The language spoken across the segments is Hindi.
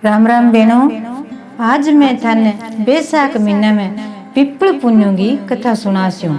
राम राम बेनो। आज मैं थाने बैसाख महीने में पिपल पुन्नु की कथा सुनास्यूं।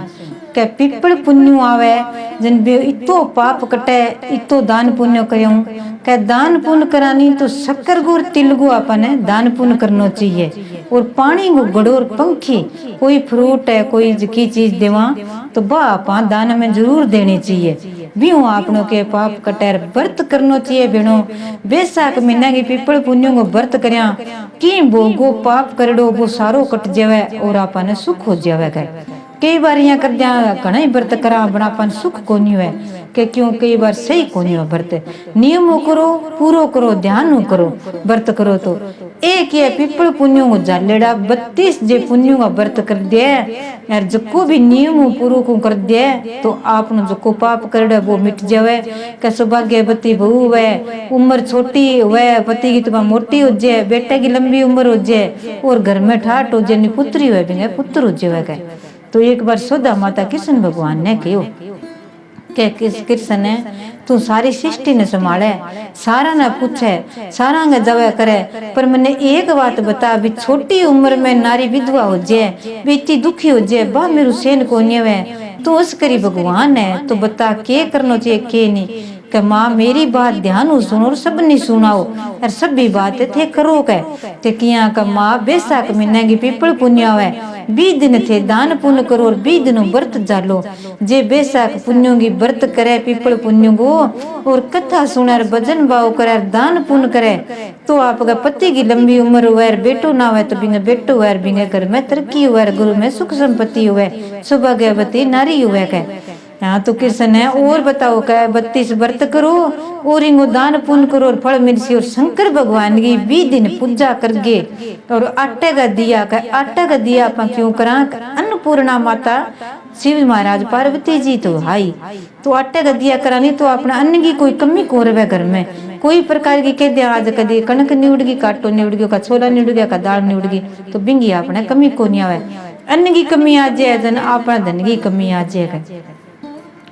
के पिपल पुन्नु आवे जन बे इतो पाप कटे इतो दान पुण्य करूं। के दान पुण्य करानी तो शक्कर गुड़ तिल गु अपने दान पुण्य करना चाहिए। और पानी को गड़ोर पंखी कोई फ्रूट है कोई की चीज देवा तो बा आपा दान में जरूर देनी चाहिए। बीऊ आपनों के पाप कटेर व्रत करना चाहिए बेनो। बैसाख महीना की पिपल पुण्यों को व्रत करया कि वो गो पाप करडो वो सारो कट जावे और आपने सुख हो जावे। कई बार यहाँ कर दिया घना ही व्रत करा बनापन सुख को नहीं है के क्यों कई बार सही को नहीं है। व्रत नियमों करो पूरो करो ध्यान करो व्रत करो तो एक ये पिपल पुण्यों को जालेड़ा 32 जे पुण्यों का व्रत कर दिया यार जो भी नियमों पूरो को कर दिया तो आपने जो पाप कर वो मिट जावे। के सौभाग्यवती बहू है उम्र छोटी हुए पति की तुम्हारा मोटी हो जाए बेटे की लंबी उम्र हो जाए और घर में ठाट हो जाए पुत्री हुए पुत्र हो जाए। तो एक बार सोदा माता कृष्ण भगवान ने कहो के कृष्ण ने तू सारी सृष्टि ने संभाले सारा ने पूछे सारा ने जवा करे पर मैंने एक बात बता भी छोटी उम्र में नारी विधवा हो जाए भी इतनी दुखी हो जाए बा मेरू सेन को नहीं तो उस करी भगवान है तो बता के करना चाहिए के नहीं। कि माँ मेरी बात ध्यान सुनो और सब नहीं सुनाओ और सब भी बात थे करो के किया का माँ बैसाख महीने की पिपल पुण्य है 20 दिन थे दान पुण्य करो और 20 दिन व्रत जालो जे बैसाख पुण्यों की व्रत करे पिपल पुण्यों को और कथा सुने भजन भाव करे दान पुण्य करे तो आपका पति की लंबी उम्र हुए बेटो ना हुए तो बिंगे बेटो हुए बिंगे घर में तरक्की हुए गुरु में सुख संपत्ति हुए सौभाग्यवती नारी हुए के। हाँ तो कृष्ण है और बताओ क्या 32 व्रत करो और इनको दान पुण्य करो और फल मिलसी और शंकर भगवान की 20 दिन पूजा करगे और आटे का दिया अपन क्यों करा अन्नपूर्णा माता शिव महाराज पार्वती जी तो हाई तो आटे का दिया करानी तो अपना अन्न की कोई कमी को रहे घर में कोई प्रकार की कह दिया आज कदी कणक नहीं उड़गी काटो नहीं उड़गी का छोला नहीं उड़ गया का दाल नहीं उड़गी तो बिंगी अपने कमी को नहीं आवे अन्न की कमी आ जाए जन अपना धन की कमी आ जाएगा।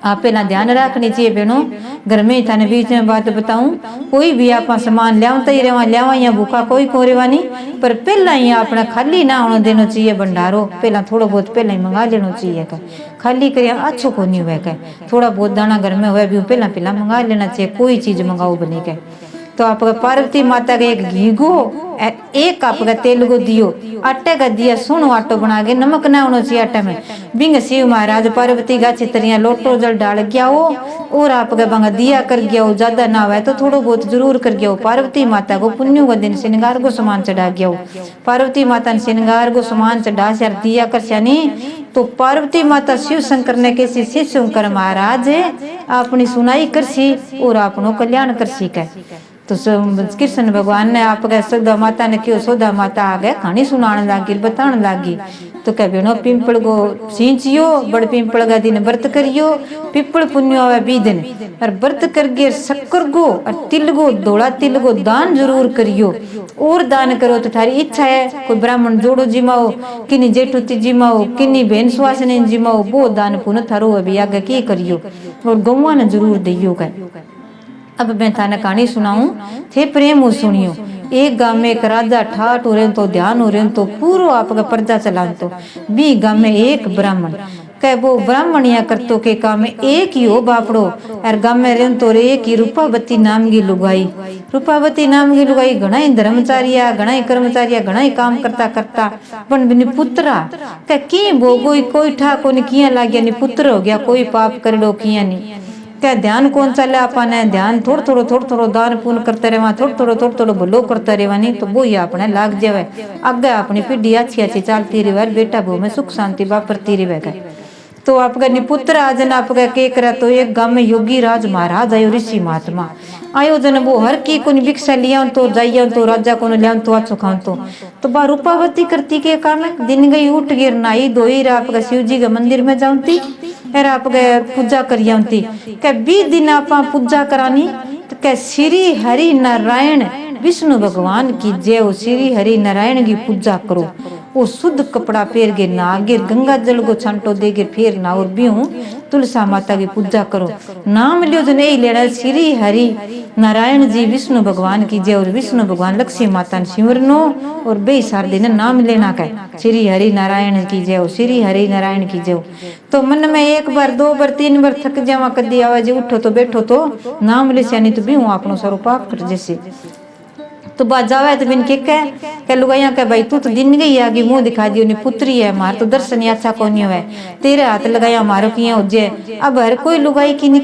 आप पहला ध्यान रखनी चाहिए बहनों। घर में थाने बीच में बात बताऊं कोई भी आप सामान लियावता ही रेवा लियावा या भूखा कोई को रेवा नहीं पर पहला ही अपना खाली ना होने देना चाहिए भंडारो पहला थोड़ा बहुत पहला ही मंगा लेना चाहिए का खाली करिया अच्छो को नहीं हुआ का थोड़ा बहुत दाना घर में हुआ भी पहला मंगा लेना चाहिए कोई चीज मंगाओ बने के। तो आपका पार्वती माता का एक घी गो एक आपका तेल को दियो आटे का दिया सुनो आटो बना के नमक ना होना चाहिए आटे में बिंग शिव महाराज पार्वती का चितरिया लोटो जल डाल गया हो और आपका बंगा दिया कर गया हो ज्यादा ना हुआ तो थोड़ा बहुत जरूर कर गया हो। पार्वती माता को पुण्यों का दिन श्रृंगार को सामान चढ़ा गया हो पार्वती माता ने श्रृंगार को सामान चढ़ा से दिया कर श्यानी तो पार्वती माता शिव शंकर ने कैसे शिव शंकर महाराज अपनी सुनाई करसी और अपनो कल्याण करसी का। तो कृष्ण भगवान ने आपके सौदा माता ने क्यों सौदा माता आ गए कहानी सुनाने लगी बताने लगी तो कह बेनो पिंपल को सींचियो बड़ पिंपल का दिन व्रत करियो पिपल पुण्य आवे 20 दिन और व्रत करके शक्कर गो और तिल गो धोला तिल गो दान जरूर करियो और दान करो तो थारी इच्छा है कोई ब्राह्मण जोड़ो जिमाओ किन्नी जेठुती जिमाओ किन्नी बहन सुहासनी जिमाओ वो दान पुण्य थारो अभी आगे की करियो और गौवा ने जरूर दियो का। अब मैं थाने कहानी सुनाऊं थे प्रेम हो सुनियो। एक गांव में एक राजा ठाट हो रहे तो ध्यान हो रहे तो पूरा आपका प्रजा चला तो 20 गांव में एक ब्राह्मण कह वो ब्राह्मण या करतो के काम में एक ही हो बापड़ो और गांव में रेन तो एक ही रूपावती नाम की लुगाई घना ही धर्मचारिया घना ही कर्मचारिया घना ही काम करता पण बिनी पुत्रा कह की वो कोई ठा को किया लाग गया पुत्र हो गया कोई पाप कर दो किया नहीं क्या ध्यान कौन चले अपने ध्यान थोड़ा दान पुण्य करते रहे थोड़ा भलो करते रहे नहीं तो वो ही अपने लाग जावे आगे अपनी पीढ़ी अच्छी चलती रहे बेटा बहु में सुख शांति वापरती रहेगा। तो आपका निपुत्र आज न आपका के करा तो एक गांव में योगी राज महाराज आयो ऋषि महात्मा आयो जन वो हर की को भिक्षा लिया तो जाइयो तो राजा को लिया तो अच्छो खाओ तो बा रूपावती करती के काम दिन गई उठ गिर नाई धोई आपका शिव जी के मंदिर में जाऊंती और आपके पूजा करियाती क्या 20 दिन आप पूजा करानी तो क्या श्री हरि नारायण विष्णु भगवान की जय श्री हरि नारायण की पूजा करो वो शुद्ध कपड़ा पहन के ना आगे गंगा जल को छांटो दे के फिर ना और बिहू तुलसा माता की पूजा करो। नाम लियो जो नहीं लेना श्री हरि नारायण जी विष्णु भगवान की जय और विष्णु भगवान लक्ष्मी माता सिमरनो और बे सार दिन नाम लेना का श्री हरि नारायण की जय श्री हरि नारायण की जय। तो मन में एक बार दो बार तीन बार थक जावा कदी आवाज उठो तो बैठो तो नाम ले नहीं तो बिहू अपनो सारो पाप कर जैसे। तो बात जावे तो बिन के लुगाइया के भाई तू तो दिन गई आगे मुंह दिखा दियो ने पुत्री है मार तो दर्शन अच्छा को नहीं है तेरे हाथ लगाया मारो किया हो जे। अब हर कोई लुगाई की नहीं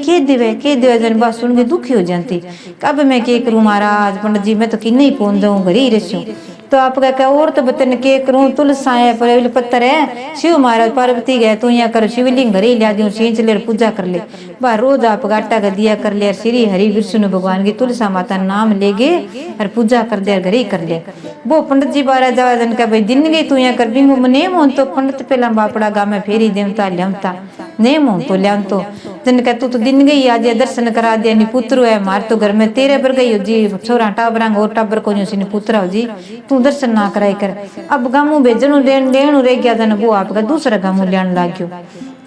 के देवे जन बात सुन के दुखी हो जाती। अब मैं के करूं महाराज पंडित जी मैं तो कि नहीं पहुंच जाऊं घर ही रहूं। तो आप क्या और तो बतन के करूं तुलसा है पर पत्थर है शिव महाराज पार्वती गए तू यहाँ कर शिवलिंग घर ही लिया दियो सींच ले पूजा कर ले बा रोज आप गाटा का दिया कर ले श्री हरि विष्णु भगवान की तुलसा माता नाम ले गे और पूजा कर दे घर ही कर ले। वो पंडित जी बारा जावा जन का भाई दिन गई तू यहाँ कर बिंगो नेम हो तो पंडित पहला बापड़ा गा में फेरी देवता लियामता नेम हो तो लिया तो जन का तू तो दिन गई आज दर्शन करा दिया नी पुत्र है मार तो घर में तेरे पर गई हो जी छोरा टाबरा और टाबर को पुत्र हो जी तू दर्शन ना कराई कर। अब गामू भेजनु लेन रह गया जन वो आपका दूसरा गामू लेन लाग गयो।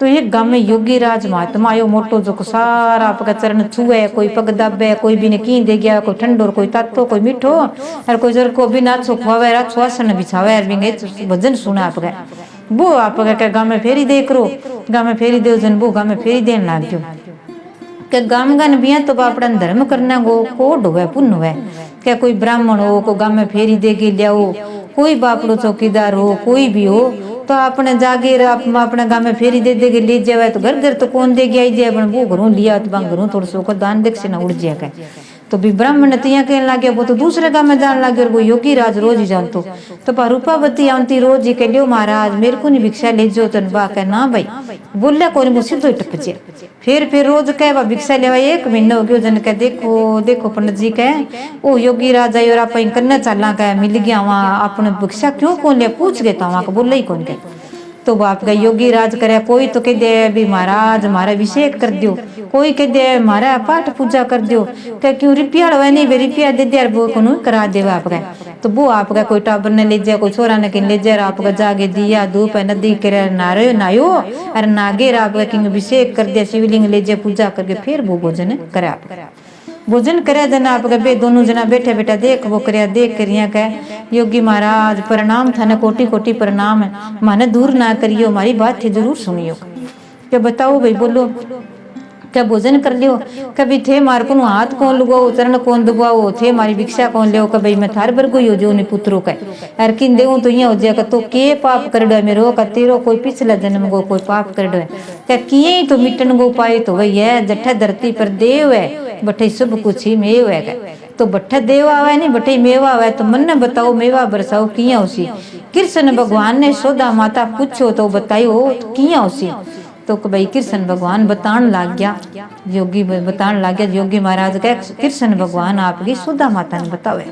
तो ये गांव में योगी राज महात्मा आयो मोटो जो सारा आपका चरण छुए कोई पग दाबे कोई भी ने की दे गया कोई ठंडो कोई तातो कोई मीठो और कोई जर को भी नाचो खुआवे रात आसन बिछावे और बिंगे भजन सुना आपका वो आपका गांव में फेरी दे करो गांव में फेरी दे जन वो गांव में फेरी देन लाग गयो के गांव गान बिया तो अपना धर्म करना गो कोड हुए पुण्य हुए क्या कोई ब्राह्मण हो को गांव में फेरी दे के लियाओ कोई बापड़ो चौकीदार हो कोई भी हो तो अपने जागीर अपने गांव में फेरी दे के ले जावे तो घर तो कौन दे गया जाए वो घरों लिया तो घरों थोड़ा सो को दान दक्षिणा उड़ जाएगा। तो भी ब्राह्मण तिया कहने लगे वो तो दूसरे गांव में जान लगे और वो योगी राज रोज ही जानतो तो रूपावती आंती रोज ही कह लियो महाराज मेरे को नहीं भिक्षा ले जो तन बा कह ना भाई बोलिया को नहीं सीधो ही टप जे फिर रोज कह भिक्षा लेवा 1 महीना हो गयो जन कह देखो देखो पंडित जी कह ओ योगी राज आई और आप करना चलना कह मिल गया वहां अपने भिक्षा क्यों कौन लिया पूछ गए वहां को बोल ही कौन कह। तो बाप का योगी राज करे कोई तो कह दे भी महाराज हमारा अभिषेक कर दियो कोई कह दे हमारा पाठ पूजा कर दियो क्या क्यों रुपया नहीं वे रुपया दे दिया वो को करा दे आपका। तो वो आपका कोई टाबर ने ले जाए कोई छोरा ने किन ले जाए आपका जागे दिया धूप है नदी करे नायो और नागेर आपका किंग अभिषेक कर दिया शिवलिंग ले जाए पूजा करके फिर वो भोजन करे आपका भोजन करे जना आप बे दोनों जना बैठे बैठा देख वो कर देख करिया कह योगी महाराज प्रणाम थाने कोटि कोटि प्रणाम है माने दूर ना करियो हमारी बात थे जरूर सुनियो क्या बताओ भाई बोलो क्या भोजन कर लियो कभी थे मार को हाथ कौन लगाओ चरण कौन दबाओ थे हमारी भिक्षा कौन लियो कभी मैं थार भर को जो ने पुत्रों का यार किन देव तो यहाँ हो जाएगा तो के पाप कर डो मेरो का तेरो कोई पिछला जन्म को कोई पाप कर डो क्या किए तो मिटन को पाए तो वही है जठा धरती पर देव है बटे सब कुछ ही मेव है तो बट्ठा देव आवे नहीं बटे मेवा आवे तो मन ने बताओ मेवा बरसाओ किया उसी कृष्ण भगवान ने सोदा माता पूछो तो बताइयो किया उसी तो भाई कृष्ण भगवान बतान लग गया योगी बतान लग गया योगी महाराज का कृष्ण भगवान आपकी सोदा माता ने बतावे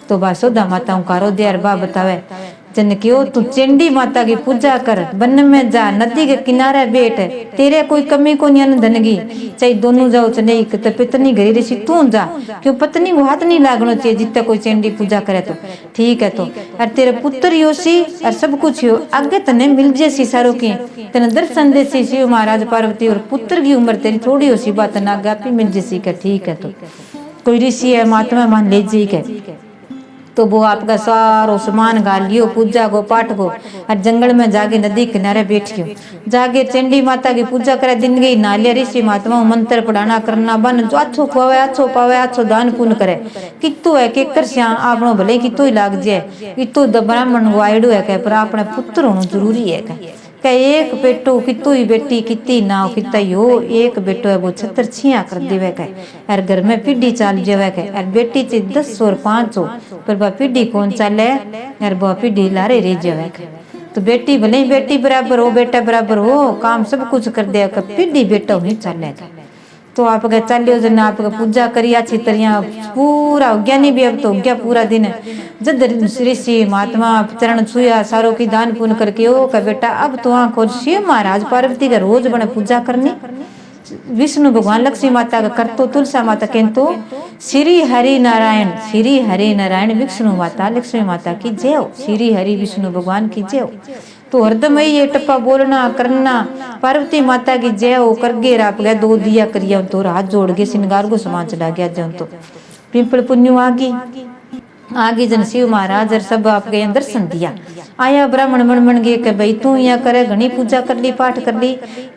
तो बा सोदा माता कारो देर बा बतावे जन क्यों तू चंडी माता की पूजा कर वन में जा नदी के किनारे बैठ तेरे कोई कमी को नहीं धनगी चाहे दोनों जाओ चले तो पत्नी घरी रही तू जा क्यों पत्नी को हाथ नहीं लागना चाहिए जितना कोई चंडी पूजा करे तो ठीक है। तो और तेरे पुत्र योसी और सब कुछ हो आगे तने मिल जैसी सारों की तेने दर्शन देसी शिव महाराज पार्वती और पुत्र की उम्र तेरी थोड़ी हो सी बात ना गापी मिल जैसी का ठीक है। तो कोई ऋषि है महात्मा मान ले जी के तो वो आपका सारो सामान गाल लियो पूजा को पाठ को और जंगल में जाके नदी किनारे बैठ गयो जाके चंडी माता की पूजा करे दिन गई नालिया ऋषि महात्मा मंत्र पढ़ाना करना बन जो अच्छो खुआवे अच्छो पावे अच्छो दान पुण्य करे कितो है के कर श्या आपनो भले कितो ही लाग जाए कितो ब्राह्मण वायडो है कह पर अपने पुत्र होना जरूरी है कह एक बेटो कितो ही बेटी किती ना किता हो एक बेटो है वो 76 छिया कर देवे कह और घर में पीढ़ी चाल जावे कह और बेटी चे 10 और 5 हो पर वह पीढ़ी कौन चले और वह पीढ़ी लारे रह जावे कह। तो बेटी भले ही बेटी बराबर हो बेटा बराबर हो काम सब कुछ कर दिया कर पीढ़ी बेटा नहीं चलेगा। तो आप चलियो जन आप पूजा करी अच्छी तरह पूरा हो गया नहीं भी अब तो हो गया पूरा दिन जद ऋषि महात्मा चरण छुया सारों की दान पुण्य करके ओ का बेटा अब तो आँख और शिव महाराज पार्वती का रोज बने पूजा करनी विष्णु भगवान लक्ष्मी माता का करतो तुलसा माता कहतो श्री हरि नारायण विष्णु माता लक्ष्मी माता की जय हो, श्री हरि विष्णु भगवान की जय हो। तो हरदम ये टप्पा बोलना करना, पार्वती माता की जय हो करगे राप गया, 2 दिया करिया तो हाथ जोड़ के श्रृंगार को समान चढ़ा गया जब तो पिंपल पुन्यू आगे जन शिव महाराज और सब आपके दर्शन दिया। आया ब्राह्मण मन गए कि भाई तू यहाँ करे घनी पूजा कर ली पाठ कर ली,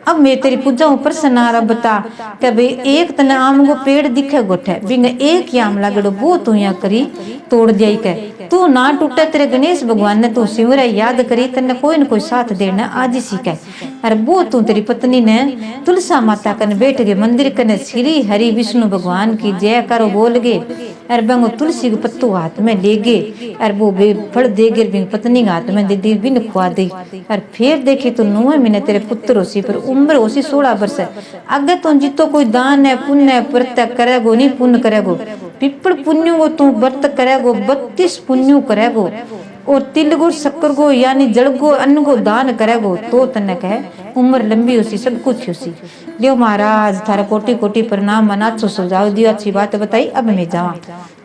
अब मैं तेरी पूजा ऊपर सना बता कि भाई एक तना आम को पेड़ दिखे गोठे बिंग एक ही आम लागड़ो वो तू यहाँ करी तोड़ दिया के तू ना टूटे, तेरे गणेश भगवान ने तू शिवरा याद करी तेने कोई न कोई साथ देना आज ही सीखे। अरे वो तू तेरी पत्नी ने तुलसा माता कन बैठ गए मंदिर कने श्री हरि विष्णु भगवान की जय करो बोल गए। अरे बंगो तुलसी को पत्तू हाथ में ले गए और वो फल दे गए बिंग पत्नी के हाथ में दे दी बिन खुआ दी। और फिर देखी तो 9 महीने तेरे पुत्र होसी पर उम्र होसी 16 वर्ष आगे तो जितो कोई दान है पुण्य व्रत करेगो नहीं पुण्य करेगो, पिपल पुण्य को तू व्रत करेगो 32 पुण्य करेगो और तिल गो शक्कर गो यानी जल गो अन्न गो दान करेगो तो तने कहे उम्र लंबी होसी सब कुछ होसी। लियो महाराज थारा कोटि कोटि प्रणाम मनाचो सुझाव दियो, अच्छी बात बताई अब मैं जावा।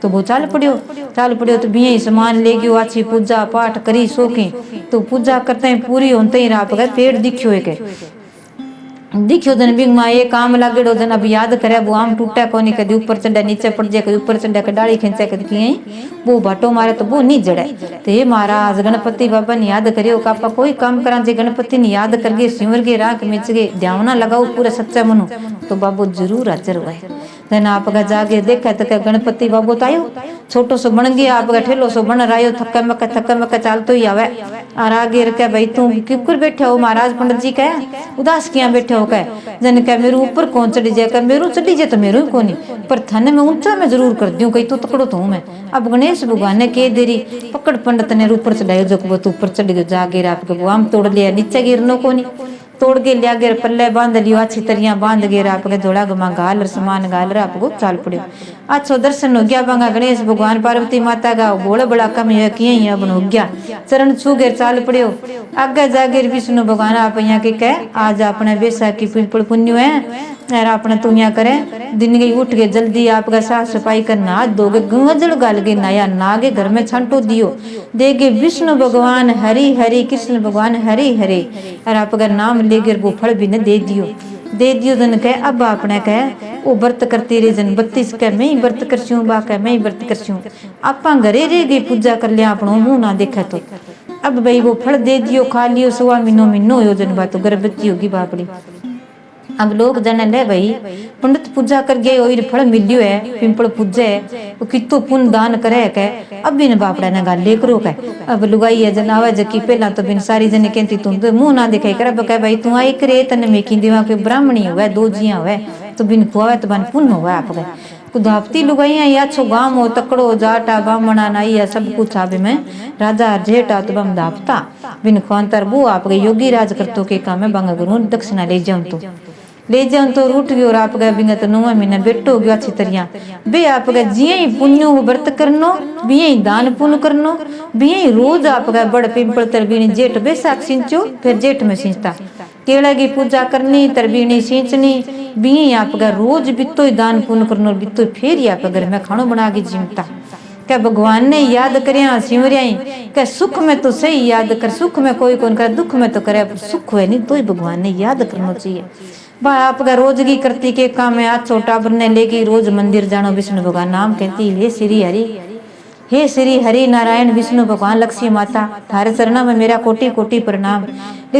तो वो चाल पड़ियो तो बिया सामान ले गयो, अच्छी पूजा पाठ करी सोके तो पूजा करते हैं पूरी होते ही रात गए पेड़ दिखियो एक दिखियो जन बिंग माँ ये काम लागेड़ो जन अब याद करे वो आम टूटा कोनी कभी ऊपर चढ़ा नीचे पड़ जाए कभी ऊपर चढ़ा के डाली खींचा कभी किए वो बाटो मारे तो वो नहीं जड़े। तो ये महाराज गणपति बाबा ने याद करियो कापा कोई काम करा जे गणपति ने याद करके सिमर के राख मिच गए ध्यान ना लगाओ पूरा सच्चा मनो तो बाबू जरूर हाजिर हुआ। धन आप जागे देखा तो गणपति बाबू तो आयो छोटो सो बन गया आप ठेलो सो बन रहा थक्का मक्का चालतो ही आवे और आगे रखे भाई तू क्यों बैठे हो महाराज पंडित जी कह उदास किया बैठे हो कह जन कह मेरे ऊपर कौन चढ़ी जाए कह मेरू चढ़ी जाए तो मेरू ही कोनी पर थाने में ऊंचा मैं जरूर कर दूं कहीं तो तकड़ो तो हूं मैं। अब गणेश भगवान ने कह देरी पकड़ पंडित ने ऊपर चढ़ायो जो ऊपर चढ़ी गयो जागे आपके वो आम तोड़ लिया नीचे गिरनो कोनी तोड़ के लिया गिर पल्ले बांध लियो अच्छी तरिया बांध गिर आपके धोड़ा गमा गाल सामान गाल आपको चाल पड़ियो। अच्छो दर्शन हो गया बंगा गणेश भगवान पार्वती माता का बोला बड़ा कम किए अब हो गया चरण छू गिर चाल पड़ियो आगे जागे विष्णु भगवान आप यहाँ के कह आज अपने बैसाखी पिंपल पुण्य है और अपने तुम यहाँ करे दिन गई उठ के जल्दी आपका साफ सफाई करना हाथ धोगे गंगजल गाल के नया नागे घर में छंटो दियो देगे विष्णु भगवान हरि हरि कृष्ण भगवान हरि हरि और आपका नाम लेकर वो फल भी न दे दियो जन कह अब आपने कह वो व्रत करती रही जन 32 कह मैं ही व्रत करस्यूं बा कह मैं ही व्रत करस्यूं आपा घरे रह गई पूजा कर लिया अपनो मुंह ना देखा तो अब भाई वो फल दे दियो खा लियो 1.5 महीनो हो जन बात गर्भवती होगी बापड़ी। अब लोग जाने ले भाई पंडित पूजा कर गए और फल मिलियो है पिंपल पूजे वो कितो पुण्य दान करे के अब बिन बापड़ा ने गाल ले करो के अब लुगाई है जनावा जकी पहला तो बिन सारी जने कहती तुम तो मुंह ना दिखाई कर अब कह भाई तू आई करे तने मेकी देवा के ब्राह्मणी हुआ 2 जिया हुआ तो बिन खुआवे तो बन पुण्य हुआ आपके कुदापती लुगाइया या छो गांव हो तकड़ो जाटा बामणा नाई है सब कुछ आवे में राजा जेठा तो बम दापता बिन खुआंतर वो आपके योगी राज करतो के काम में बंग गुरु दक्षिणा ले जाऊं तो रूठ गयो और आप गए बिंग तो 9 महीने बेटो गयो अच्छी तरिया बे आप गए जिये ही पुण्य व्रत करनो बिये ही दान पुण्य करनो बिये ही रोज आप गए बड़ पिंपल तरबीनी जेठ बैसाख सिंचो फिर जेठ में सिंचता केला की पूजा करनी तरबीनी सिंचनी बिये ही आप गए रोज बितो ही दान पुण्य करनो बितो फिर ही आप घर में खानो बना के जिमता क्या भगवान ने याद करिया सिमरिया क्या सुख में तो सही याद कर सुख में कोई कौन करे दुख में तो करे सुख है नहीं तो ही भगवान ने याद करना चाहिए। बा आपका रोज की करती के काम है आज छोटा बनने लेगी रोज मंदिर जानो विष्णु भगवान नाम कहती हे श्री हरि नारायण विष्णु भगवान लक्ष्मी माता थारे चरणा में मेरा कोटि कोटि प्रणाम।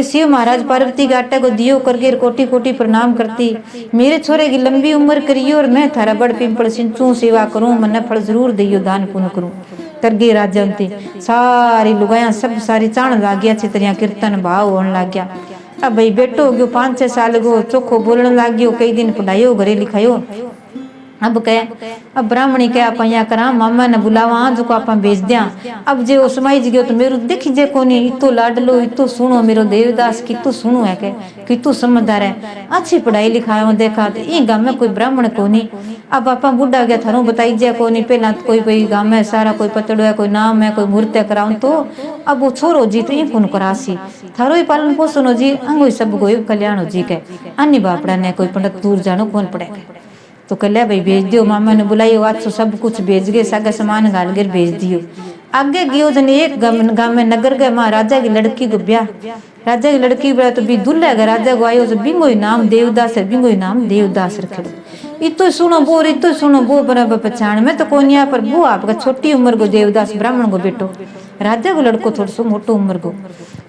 शिव महाराज पार्वती के आटे को दियो करके कोटि कोटि प्रणाम करती मेरे छोरे की लंबी उम्र करियो और मैं थारा बड़ पिंपल सिंचू सेवा करूं मन फल जरूर दियो दान पुण्य करूं कर गई राजवंती सारी लुगाया सब सारी चाण लाग गया अच्छी तरह कीर्तन भाव होने लग गया। अब भाई बेटो हो गयो 5-6 साल गो चोखो बोलने लग गयो कई दिन पढ़ायो घरे लिखायो अब कह अब ब्राह्मणी कह आप यहाँ करा मामा ने बुलावा जो को आप भेज दिया। अब जे वो समाई गयो तो मेरू देखी जे कोनी इतो लाडलो इतो सुनो मेरो देवदास कितो सुनो है के कितो समझदार है अच्छी पढ़ाई लिखाई देखा तो ये गाँव में कोई ब्राह्मण कोनी। अब आप बुढ़ा गया थारो बताई जे कोनी पहला कोई कोई गाँव में सारा कोई पतड़ो है कोई नाम है कोई मूर्ति कराऊं तो अब वो छोरो जी तो ये कौन करासी थारो ही पालन पोषण हो जी अंगो सब कोई कल्याण हो जी के अन्य बापड़ा ने कोई पंडित दूर जानो कौन पड़ेगा। तो कह लिया भाई भेज दियो मामा ने बुलाइयो आज तो सब कुछ भेज गए सागा सामान गाल कर भेज दियो। आगे गयो जन एक गांव में नगर गए माँ राजा की लड़की को ब्याह राजा की लड़की ब्याह तो भी दुल्हा गया राजा को आयो तो बिंगो नाम देवदास है बिंगो नाम देवदास रखे इतो सुनो बो बराबर पहचान में तो कौन पर वो आपका छोटी उम्र को देवदास ब्राह्मण को बेटो राजा को लड़को थोड़ा सो मोटो उम्र को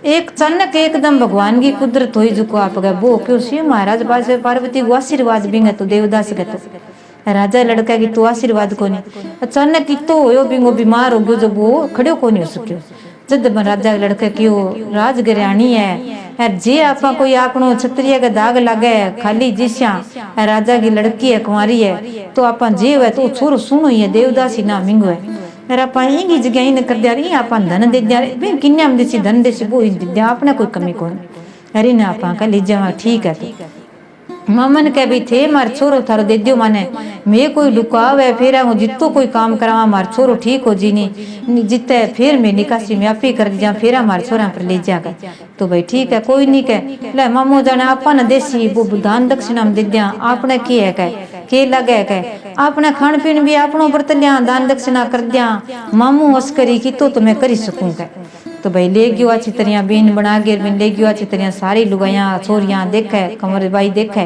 एक अचानक एकदम भगवान की कुदरत हुई जो आप गए वो क्यों शिव महाराज पास पार्वती को आशीर्वाद भी तो देवदास गए तो राजा लड़का की तो आशीर्वाद को नहीं अचानक तो हो बिंगो बीमार हो गयो जब वो खड़ो को नहीं हो सको जब राजा लड़का की राजघराणी है जे आपा कोई आपनो क्षत्रिय का दाग लगे खाली जिस्या राजा की लड़की है कुंवारी है तो आपा जे है तो छोरो सुनो ही है देवदास ही ना मिंगो है अरे आप ही जगह ही न कर दिया आप धन दे दिया किन्या में देसी धन देसी वो दिया आपने कोई कमी कौन अरे ना आप का ले जावा ठीक है तो मामा ने कह भी थे मार छोरो थारो दे दियो माने मैं कोई लुकाव है फिर जितो कोई काम करावा मार छोरो ठीक हो जी नहीं जिते फिर मैं निकासी में आप ही कर दिया फिर हमारे छोरा पर ले जाकर तो भाई ठीक है कोई नहीं कह ले मामो जाने आपा न देसी वो दान दक्षिणा में दे दिया आपने की है के लगे कह आपने खान पीन भी आपनो बरत लिया दान दक्षिणा कर दिया मामू हस करी की तो मैं करी सकूँ तो भाई ले गयो अच्छी तरह बीन बना के ले गयो अच्छी तरह सारी लुगाइया छोरियां देखे कमर बाई देखे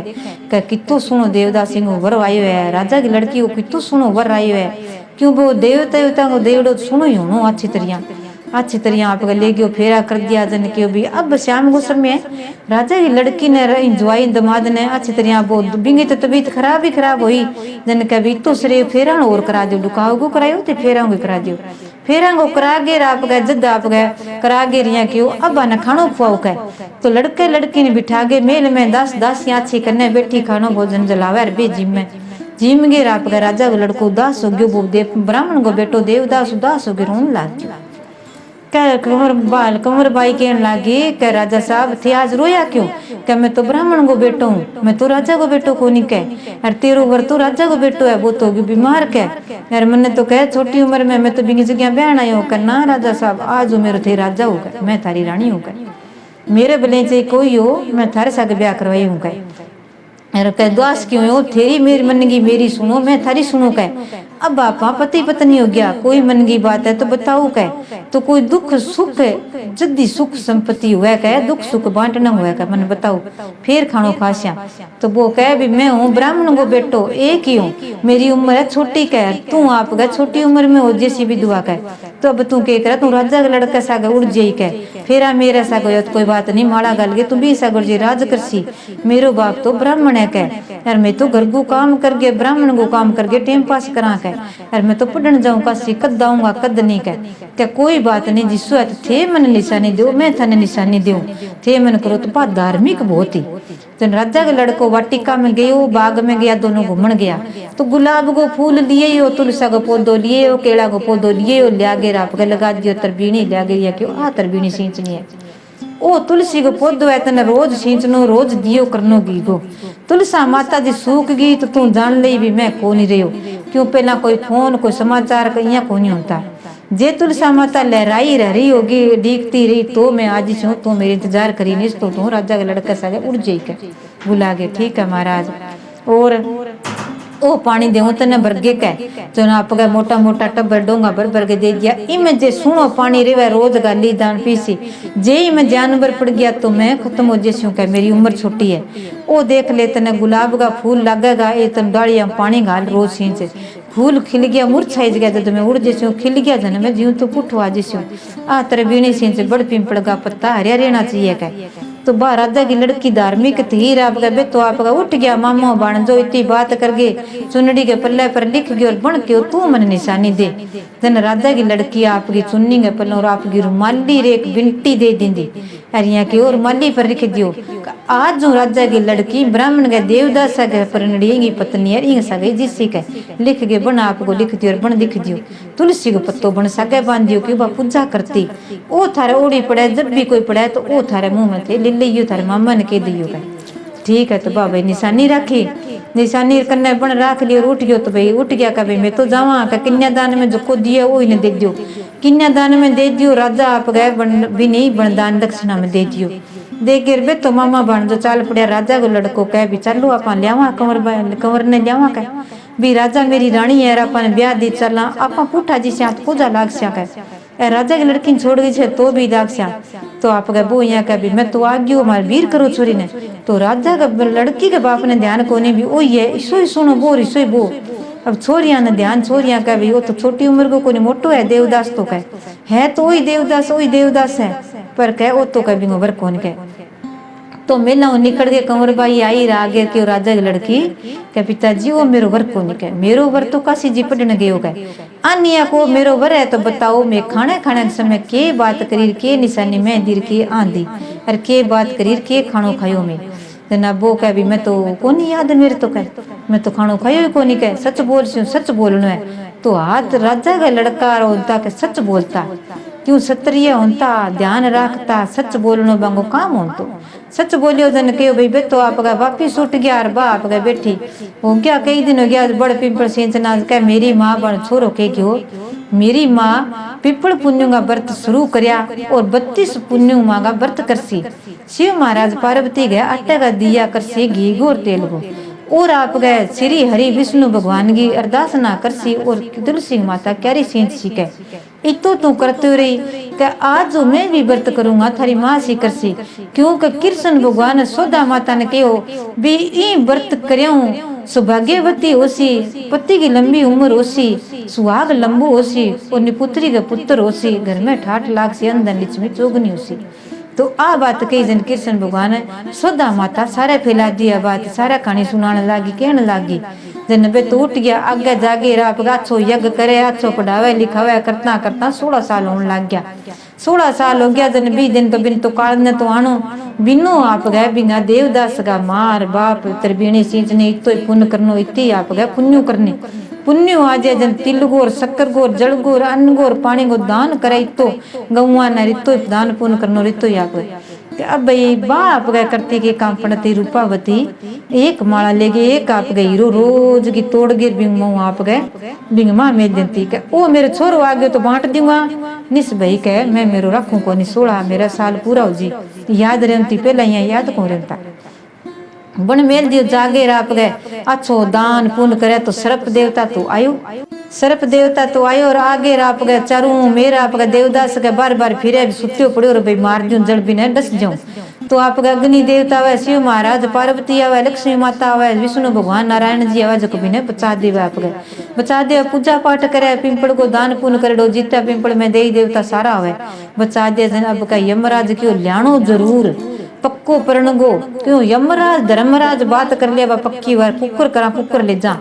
कह कितो सुनो देवदास सिंह वर आयो है राजा की लड़की को कितो सुनो वर आयो है क्यों वो देवता को देवड़ो सुनो ही होनो अच्छी तरह आप ले गयो फेरा कर दिया जन क्यों भी अब श्याम को समय राजा की लड़की ने इंजॉय दमाद ने अच्छी तरह वो बिंगी तो तबीयत खराब हुई जन कह भी तो सरे फेरा और करा दो डुकाओ को करायो तो फेरा को करा दियो फेरा को करा गे आप गए जद आप गए करा गे रिया क्यों अब न खानो खुआओ कह तो लड़के लड़की ने बिठा के मेल में 10 याची करने बैठी खानो भोजन जलावे बे जिम गे आप गए राजा को लड़को उदास हो गयो वो ब्राह्मण को बेटो देवदास उदास हो गए रोन लाग गयो कमर बाई कहने लगी कह राजा साहब थे आज रोया क्यों कह मैं तो ब्राह्मण को बेटो हूँ मैं तो राजा को बेटो को नहीं कह अरे तेरो वर तो राजा को बेटो है वो तो बीमार कह यार मैंने तो कह छोटी उम्र में मैं तो बिंगी जगह बहन आई हूँ करना राजा साहब आज हो मेरे थे राजा होगा मैं थारी रानी हूँ मेरे भले से कोई हो मैं थारे साथ ब्याह करवाई हूँ अरे कह दुआस क्यों हो तेरी मेरी मनगी मेरी सुनो मैं थारी सुनो कह अब आप पति पत्नी हो गया कोई मन की बात है तो बताओ कह तो कोई दुख सुख जद्दी सुख संपत्ति हुआ कह दुख सुख बांटना हुआ कह मन बताओ फिर खानो खासिया तो वो कह भी मैं हूँ ब्राह्मण को बेटो एक ही हूँ मेरी उम्र है छोटी कह तू आप कह छोटी उम्र में हो जैसी भी दुआ कह तो अब तू क्या कर तू राजा का लड़का सागर उड़ जाई कह फिर मेरा सागर तो कोई बात नहीं माड़ा गल के तू भी सागर जी राज करसी मेरो बाप तो ब्राह्मण है कह यार मैं तो घर को काम करके ब्राह्मण को काम करके टाइम पास करा कह यार मैं तो पढ़ने जाऊँ काशी कद आऊंगा कद नहीं कह क्या कोई बात नहीं जिसो है थे मन निशानी दो मैं थाने निशानी दूं थे मन करो तो बात धार्मिक बहुत ही तो राजा के लड़को वाटिका में गयो बाग में गया दोनों घूमन गया तो गुलाब को फूल लिए हो तुलसा को पौधो लिए हो केला को पौधो लिए हो लिया गे आप लगा दियो तरबीनी लिया गया क्यों आ तरबीनी सींचनी है ओ तुलसी को पौधो है तेने रोज सींचनो रोज दियो करनो गी गो तुलसा माता जी सूख गई तो तू जान ले भी मैं को नहीं रहो क्यों पहला कोई फोन कोई समाचार कहीं को नहीं होता जे तुलसा माता लहराई रह रही होगी डीकती रही तो मैं आज छू तो मेरे इंतजार करी नहीं तो तू राजा का लड़का सागे उड़ जाई के बुला के ठीक है महाराज और ओ पानी देऊं तने भरगे कह जो ना आप मोटा मोटा टब्बर डोंगा भर के दे दिया इमें जे सुनो पानी रेवे रोज गाली दान पीसी जे इमें जानवर पड़ गया तो मैं खत्म हो जैसी कह मेरी उम्र छोटी है ओ देख ले तने गुलाब का फूल लगेगा ये तन डालिया पानी घाल रोज सींच फूल खिल गया मुरझाई गया जब मैं उड़ जैसी खिल गया जन मैं जीव तो पुठवा जैसी आ तेरे बीणी सींच बड़ पिंपड़ का पत्ता हरिया रहना चाहिए कह तो बा राजा की लड़की धार्मिक थी आपका बे तो आपका उठ गया मामो बन जो इतनी बात करके चुनड़ी के पल्ले पर लिख गयो और बन के तू मन निशानी दे जन राजा की लड़की आपकी चुन्नी के पल्ले और आपकी रुमाली रे एक बिंटी दे दी अरिया की और रुमाली पर लिख दियो आज जो राजा की लड़की ब्राह्मण के देवदास के परिणीगी पत्नी है इंग सगे जिससे के लिख के बन आपको लिख दियो और बन लिख दियो तुलसी को पत्तो बन सगे बांध दियो कि बा पूजा करती ओ थारे ओड़ी पड़े जब भी कोई पड़े तो ओ थारे मुंह में थे ले लियो थारे मामा ने के दियो का ठीक है। तो बाबा निशानी रखी निशानी करने बन रख लियो उठ गयो तो भाई उठ गया का भाई मैं तो जावा का कन्यादान में जो को दिया वो ही ने दे दियो कन्यादान में दे दियो राजा आप गए भी नहीं बनदान दक्षिणा में दे दियो दे गिर बे तो मामा बन जो चाल पड़िया राजा को लड़को कह भी चलो आप लियावा कंवर ने लियावा कह भी राजा मेरी रानी है अपन ब्याह दी चला आप पूठा जी से पूजा लाग सिया कह राजा की लड़की छोड़ गई है तो भी लाग सिया तो आप कह वो यहाँ कह भी मैं तो आ गयो हमारे वीर करो छोरी ने तो राजा का लड़की के बाप ने ध्यान को नहीं भी ओ ये इसो ही सुनो बो इसो ही बो अब छोरिया ने ध्यान छोरिया का भी वो तो छोटी उम्र को कोई मोटो है देवदास तो कह है तो वही देवदास है पर कह वो तो कभी उम्र कौन कह तो मेला निकल के कंवर बाई आई रागे के राजा की लड़की के पिताजी वो मेरो वर को निकल मेरो वर तो काशी जी पढ़ने गयो गए अन्य को मेरो वर है तो बताओ मैं खाने के समय के बात करी के निशानी में दिर के आंधी और के बात करी के खानो खायो में जनाब वो कह भी मैं तो कौन याद मेरे तो कह मैं तो खानो खायो ही कोनी कह सच बोल सच बोलना है तो हाथ राजा का लड़का होता के सच बोलता क्यों क्षत्रिय होता ध्यान रखता सच बोलनो बांगो काम हो तो सच बोलियो जन कहो भाई बेटो आपका वापिस उठ गया और बाप गए बैठी हो गया कई दिन हो गया बड़ पिंपल सिंचना कह मेरी माँ बन छोरो के क्यों मेरी माँ पिपल पुण्यों का व्रत शुरू करया और 32 पुण्यों माँ का व्रत करसी शिव महाराज पार्वती गए आटे का दिया करसी घी गोर तेल को और आप गए श्री हरि विष्णु भगवान की अरदास ना करसी और तुलसी माता क्यारी सींच सीखे इतो तू करते रही कि आज जो मैं भी व्रत करूंगा थारी माँ सी करसी क्योंकि कृष्ण भगवान सोदा माता ने कहो भी ई व्रत करूं सौभाग्यवती होसी पति की लंबी उम्र होसी सुहाग लंबू होसी और निपुत्री का पुत्र होसी घर में ठाठ लाख से अंदर लिचमी चोगनी होसी तो आ बात कही जन कृष्ण भगवान सोदा माता सारे फैला दिया बात सारा कहानी सुनाने लागी कहने लागी जन बे तो उठ गया आगे जागे रात अच्छो यज्ञ करे अच्छो पढ़ावे लिखावे करता करता 16 साल होने लग गया 16 साल हो गया जन 20 दिन तो बिन तो काल ने तो आनो बिनो आप गए बिना देवदास का मार बाप तरबीणी सींचने इतो ही पुण्य करनो इतनी आप गए पुण्य करने पुण्य आज जन तिल गोर शक्कर गोर जल गोर अन्न गोर पानी को दान करे तो गौवा न रितो दान पुण्य करनो रितो या कोई अब भाई बाप गए करती के काम पड़ती रूपावती एक माला ले गए एक आप गई हीरो रोज की तोड़ गिर बिंग आप गए बिंग माँ में देती के ओ मेरे छोरो आ गए तो बांट दूंगा निस भाई कह मैं मेरो रखूं को नहीं 16 मेरा साल पूरा हो जी याद रहती पहला यहाँ याद कौन रहता बन मेल दियो जागे राप गए अच्छो दान पुण्य करे तो सर्प देवता तो आयो सर्प देवता तो आयो और आगे राप गए चारू मेरा आप देवदास के बार बार फिरे सुत्यो पड़े और भाई मार दूं जल भी नहीं डस जाऊं तो आप अग्नि देवता आवे शिव महाराज पार्वती आवे लक्ष्मी माता आवे विष्णु भगवान नारायण जी आवे जो भी ने बचा देवे आप गए बचा दे पूजा पाठ करे पिंपल को दान पुण्य करे दो जीता पिंपल में देवी देवता सारा आवे बचा दे जन अब का यमराज क्यों ल्याणो जरूर पक्को परणगो क्यों यमराज धर्मराज बात कर लिया पक्की बार कुकर ले जा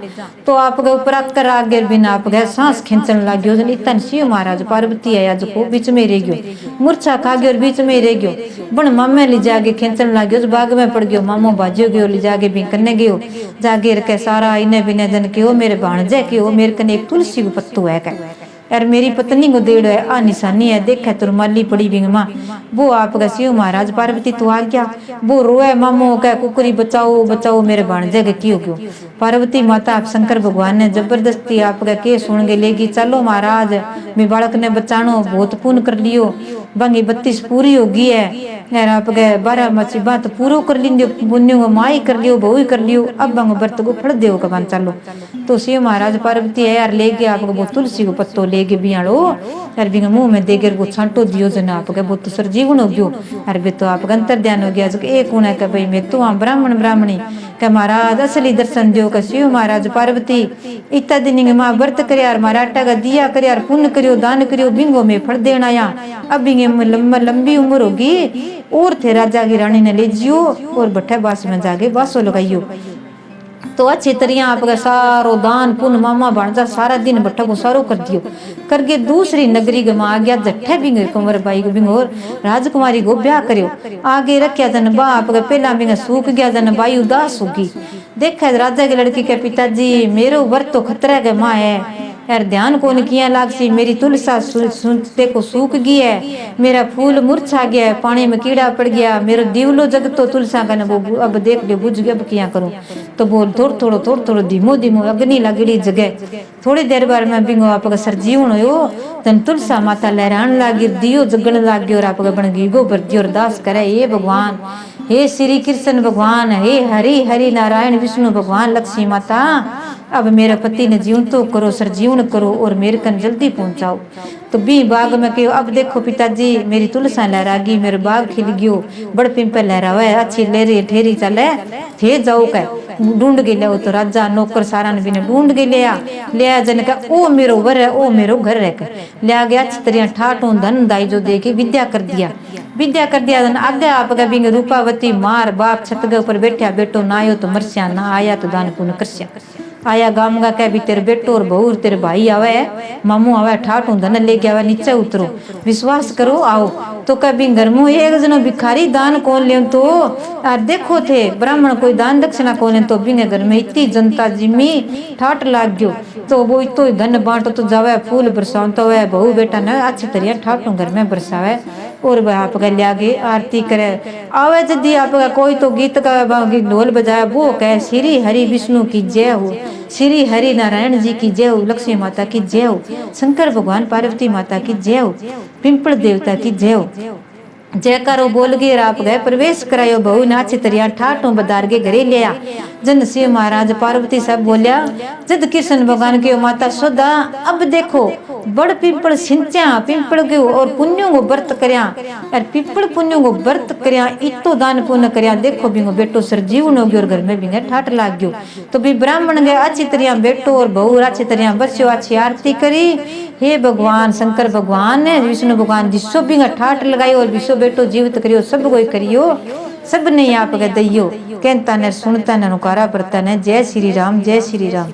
तो आप गए ऊपर आकर आगे बिना आप गए सांस खींचने लग गयो इतना शिव महाराज पार्वती है आज को बीच में रह गयो मूर्छा खा गयो और बीच में रह गयो बन मामे ले जाके खींचने लग गयो बाग में पड़ गयो मामो बाजियो गयो ले जाके भी करने गयो जागे रखे सारा इन्हें बिने जन के मेरे भाणजे के मेरे कने एक तुलसी को पत्तो है क्या यार मेरी पत्नी को देड़ है आ निशानी है देखे तुरमाली पड़ी बिंग माँ वो आप का शिव महाराज पार्वती तो आ गया वो रोए मामो कह कुकरी बचाओ बचाओ मेरे भाणजे के क्यों क्यों पार्वती माता आप शंकर भगवान ने जबरदस्ती आप का के सुन के लेगी चलो महाराज मैं बालक ने बचानो बहुत पुण्य कर लियो बंगी 32 पूरी होगी है यार आप गए 12 मची बात पूरो कर लियो पुण्यों को माई कर लियो बहु कर लियो अब बंग व्रत को फड़ देव कबान चलो तो शिव महाराज पार्वती है यार ले गया आपको वो तुलसी को पत्तो ले गए बियाड़ो यार बिंग मुंह में देगर को छांटो दियो जन आप गए वो तो सरजीवन हो गयो अरे बे तो आप अंतर ध्यान हो गया एक उन्हें कह भाई मैं तो ब्राह्मण ब्राह्मणी के महाराज असली दर्शन दियो का शिव महाराज पार्वती इतना दिन माँ व्रत कर यार महाराटा का दिया कर यार पुण्य करियो दान करियो बिंगो में फड़ देना या अब बिंगे लंबी उम्र होगी और थे राजा की रानी ने ले जियो और भट्ठे बास में जाके बासो लगाइयो तो अच्छी तरह आपका सारो दान पुण्य मामा भाणजा सारा दिन बट्टा को सारो कर दियो करके दूसरी नगरी गमा आ गया जट्ठे बिंग कुंवर बाई को बिंग और राजकुमारी को ब्याह करियो आगे रखा जन बा आपका पहला बिंग सूख गया जन बाई उदास होगी देखा राजा के लड़की के पिताजी मेरो व्रत तो खतरा के माँ है यार ध्यान कौन किया लागसी मेरी तुलसा सुनते को सूख गई है मेरा फूल मुरझा गया है पानी में कीड़ा पड़ गया मेरो दीवलो जग तो तुलसा का वो अब देख लियो बुझ गया अब क्या करूं तो बोल थोड़ो थोड़ो धीमो धीमो अग्नि लगड़ी जगह थोड़ी देर बाद में बिंगो आपका सरजीवन हो तन तुलसा माता लहरान लागी दियो जगन लागी और आपका बन गई गोबर दी और दास करे हे भगवान हे श्री कृष्ण भगवान हे हरि हरि नारायण विष्णु भगवान लक्ष्मी माता अब मेरे पति ने जीवन तो करो सरजीवन करो और मेरे कन जल्दी पहुंचाओ तो बी बाग में कहो अब देखो पिताजी मेरी तुलसा लहरागी मेरे बाग खिल गयो बड़ पिंपल लहरावा है अच्छी लहरी ठेरी चले थे जाओ का ढूंढ के ले तो राजा नौकर सारा ने बिना ढूंढ के लिया जन का ओ मेरो घर है ओ मेरो घर है लिया गया अच्छी तरह ठाटू धन दाई जो दे के विद्या कर दिया जन आगे आपका बिंग रूपावती मार बाप छत के ऊपर बैठा बेटो ना आयो तो मरस्या ना आया तो दान पुण्य करस्या आया गाम का कह भी तेरे बेटो और बहू तेरे भाई आवे मामू आवे ठाट धन लेके आवे नीचे उतरो विश्वास करो आओ तो कभी घर में एक जनो भिखारी दान कौन ले तो यार देखो थे ब्राह्मण कोई दान दक्षिणा कौन ले तो बिंगे घर में इतनी जनता जिम्मी ठाट लाग गयो तो वो इतो धन बांटो तो जावे फूल बरसाओ तो वह बहू बेटा न अच्छी तरह ठाटू घर में बरसावे और वह आपका लिया के आरती करे आवे यदि आपका कोई तो गीत का ढोल बजाया वो कहे श्री हरि विष्णु की जय हो श्री हरि नारायण जी की जय हो लक्ष्मी माता की जय हो शंकर भगवान पार्वती माता की जय हो पिंपल देवता की जय हो जयकारो बोल गए आप गए प्रवेश करायो बहु नाच तरिया ठाटों बदार के घरे लिया जन शिव महाराज पार्वती सब बोलिया जद कृष्ण भगवान के माता सोदा अब देखो बड़ पिंपल सिंचा पिंपल के और पुण्यों को व्रत करया और पिंपल पुण्यों को व्रत करया इतो दान पुण्य करया देखो बिंगो बेटो सरजीवन हो गयो और घर में बिंगे ठाट लाग गयो तो भी ब्राह्मण गए अच्छी तरह बेटो और बहु अच्छी तरह बच्चों अच्छी आरती करी हे भगवान शंकर भगवान ने विष्णु भगवान जिसो बिंगा ठाट लगायो और विश्व बेटो जीवित करियो सब कोई करियो सब ने आप के दइयो कहता ने सुनता ने नुकारा पड़ता ने जय श्री राम जय श्री राम।